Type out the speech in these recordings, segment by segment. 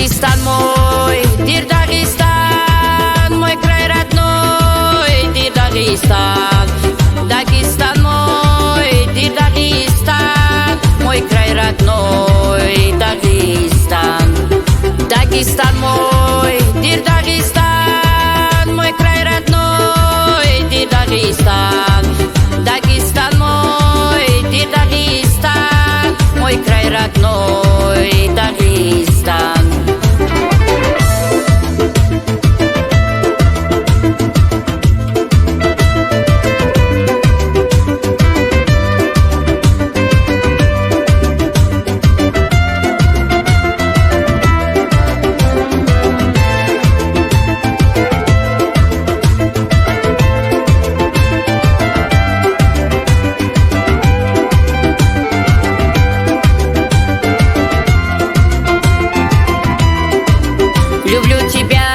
Дагестан мой, дир Дагестан, мой край родной, дир Дагестан. Дагестан мой, дир Дагестан, мой край родной, Дагестан. Дагестан мой, дир Дагестан, мой край родной, дир Дагестан. Дагестан мой, дир Дагестан, мой край родной, Дагестан. Люблю тебя,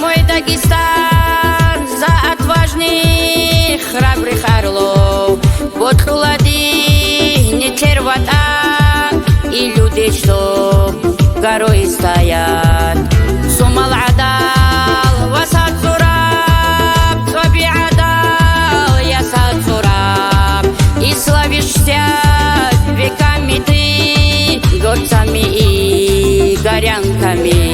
мой Дагестан, за отважных, храбрых орлов. Вот холоды, не червотан, и люди, что горой стоят. Сумал адал, васад сураб, соби адал, ясад сураб. И славишься веками ты, горцами и горянками.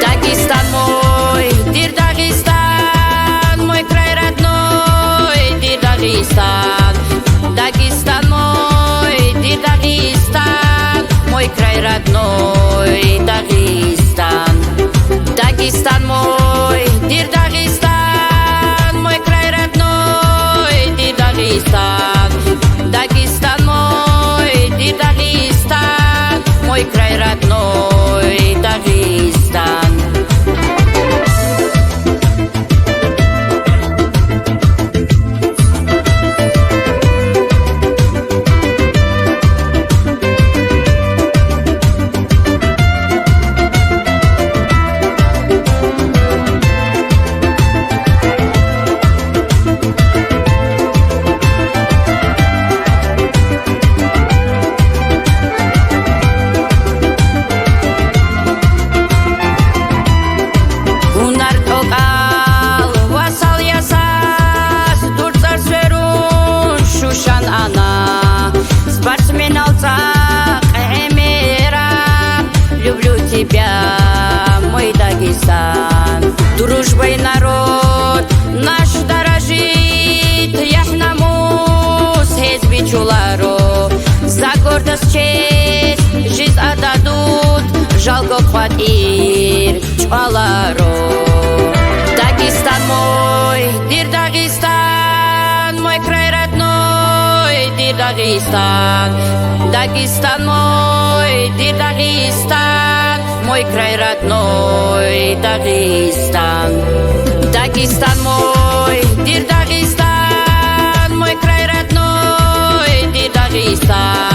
Дагестан мой, дир Дагестан, мой край родной, дир Дагестан. Дагестан мой, дир Дагестан, мой край родной, Дагестан. Дагестан мой, дир Дагестан, мой край родной, дир Дагестан. Дагестан мой, дир Дагестан, мой край родной, Дагестан. Люблю тебя, мой Дагестан. Дружбой народ наш дорожит, яхнамус хезбичуларо. За гордость, честь, жизнь отдадут, жалко хватир чваларо. Дагестан мой, дир Дагестан, мой край родной, дир Дагестан. Дагестан мой, дир Дагестан, мой край родной, Дагестан. Дагестан мой, дир Дагестан, мой край родной, дир Дагестан.